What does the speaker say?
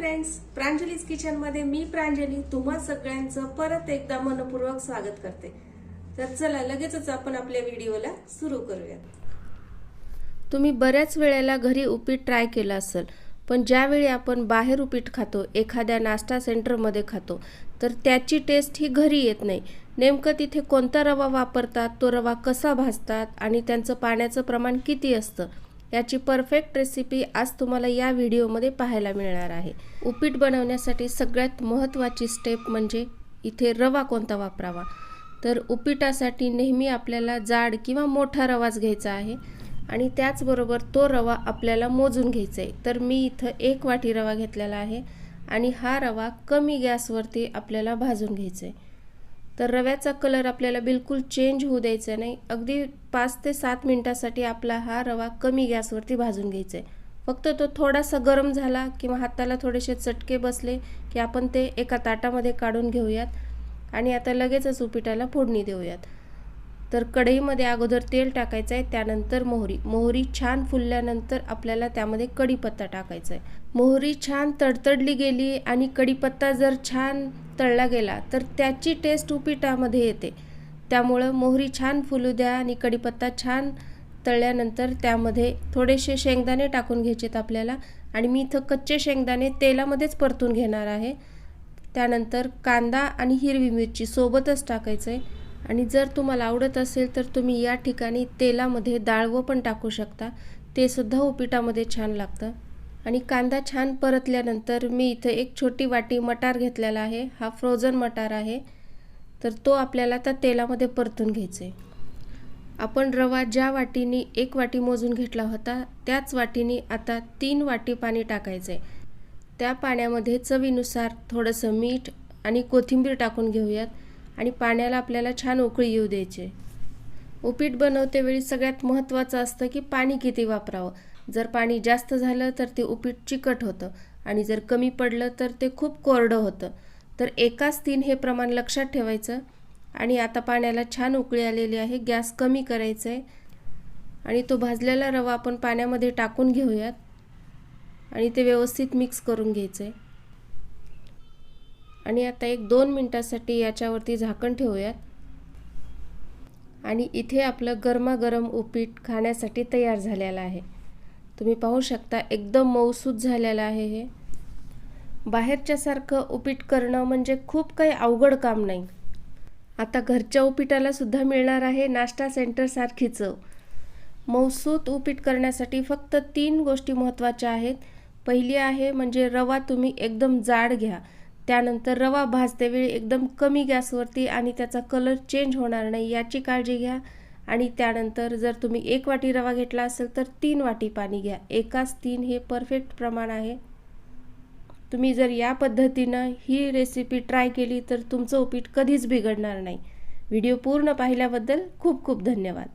Friends, प्रांजलीज kitchen मध्ये मी प्रांजली तुम्हा सगळ्यांचं परत एकदा मनपूर्वक स्वागत करते। तर चला लगेचच आपण आपल्या व्हिडिओला सुरू करूया। तुम्ही बऱ्याच वेळेला घरी उपीट ट्राय केलं असेल, पण ज्यावेळी आपण बाहेर उपीट खातो, एखाद्या नाश्ता सेंटर मध्ये खातो, तर त्याची टेस्ट ही घरी येत नाही। नेमकं तिथे कोणता रवा वापरतात, तो रवा कसा भाजतात आणि त्यांचं पाण्याचं प्रमाण किती असतं याची परफेक्ट रेसिपी आज तुम्हाला या व्हिडिओमध्ये पाहायला मिळणार आहे। उपीट बनवण्यासाठी सगळ्यात महत्त्वाची स्टेप म्हणजे इथे रवा कोणता वापरावा। तर उपीटासाठी नेहमी आपल्याला जाड किंवा मोठा रवाच घ्यायचा आहे आणि त्याचबरोबर तो रवा आपल्याला मोजून घ्यायचा आहे। तर मी इथं 1 वाटी रवा घेतलेला आहे आणि हा रवा कमी गॅसवरती आपल्याला भाजून घ्यायचा आहे। तर रव्याचा कलर आपल्याला बिलकुल चेंज होऊ द्यायचा नाही। अगदी 5 ते 7 मिनिटांसाठी आपला हा रवा कमी गॅसवरती भाजून घ्यायचा आहे। फक्त तो थोडासा गरम झाला किंवा हाताला थोडेसे चटके बसले की आपण ते एका ताटामध्ये काढून घेऊयात आणि आता लगेचच उपीटाला फोडणी देऊयात। तर कढईमध्ये अगोदर तेल टाकायचं आहे, त्यानंतर मोहरी छान फुलल्यानंतर आपल्याला त्यामध्ये कढीपत्ता टाकायचा आहे। मोहरी छान तडतडली गेली आणि कढीपत्ता जर छान तळला गेला तर त्याची टेस्ट उपीटामध्ये येते। त्यामुळे मोहरी छान फुलू द्या आणि कढीपत्ता छान तळल्यानंतर त्यामध्ये थोडेसे शेंगदाणे टाकून घ्यायचेत आपल्याला आणि मी इथं कच्चे शेंगदाणे तेलामध्येच परतून घेणार आहे। त्यानंतर कांदा आणि हिरवी मिरची सोबतच टाकायचं आहे आणि जर तुम्हाला आवडत असेल तर तुम्ही या ठिकाणी तेलामध्ये डाळवं पण टाकू शकता, ते सुद्धा उपीटामध्ये छान लागतं। आणि कांदा छान परतल्यानंतर मी इथे एक छोटी वाटी मटार घेतलेला आहे, हा फ्रोझन मटार आहे। तर तो आपल्याला त्या तेलामध्ये परतून घ्यायचा आहे। आपण रवा ज्या वाटीने 1 वाटी मोजून घेतला होता त्याच वाटीने आता 3 वाटी पाणी टाकायचं आहे। त्या पाण्यामध्ये चवीनुसार थोडंसं मीठ आणि कोथिंबीर टाकून घेऊयात आणि पाण्याला आपल्याला छान उकळी येऊ द्यायची। उपीट बनवते वेळी सगळ्यात महत्त्वाचं असतं की पाणी किती वापरावं। जर पाणी जास्त झालं तर ते उपीट चिकट होतं आणि जर कमी पडलं तर ते खूप कोरडं होतं। तर 1:3 हे प्रमाण लक्षात ठेवायचं। आणि आता पाण्याला छान उकळी आलेली आहे, गॅस कमी करायचा आहे आणि तो भाजलेला रवा आपण पाण्यामध्ये टाकून घेऊयात आणि ते व्यवस्थित मिक्स करून घ्यायचं आहे। आणि आता 1-2 मिनिटांसाठी याच्यावरती झाकण ठेवूयात आणि इथे आपलं गरमागरम उपीट खाण्यासाठी तयार झालेलं आहे। तुम्ही पाहू शकता एकदम मऊसूत झालेलं आहे। हे बाहेरच्या सारखं उपीट करणं म्हणजे खूप काही अवघड काम नाही। आता घरच्या उपीटाला सुद्धा मिळणार आहे नाश्ता सेंटर सारखी चव। मऊसूत उपीट करण्यासाठी फक्त 3 गोष्टी महत्त्वाच्या आहेत। पहिली आहे म्हणजे रवा तुम्ही एकदम जाड घ्या, त्यानंतर रवा भाजते वेळी एकदम कमी गॅसवरती आणि त्याचा कलर चेंज होणार नाही याची काळजी घ्या। आणि त्यानंतर जर तुम्ही 1 वाटी रवा घेतला असेल तर 3 वाटी पाणी घ्या, 1:3 हे परफेक्ट प्रमाण आहे। तुम्ही जर या पद्धतीनं ही रेसिपी ट्राय केली तर तुमचं उपीट कधीच बिघडणार नाही। व्हिडिओ पूर्ण पाहिल्याबद्दल खूप खूप धन्यवाद।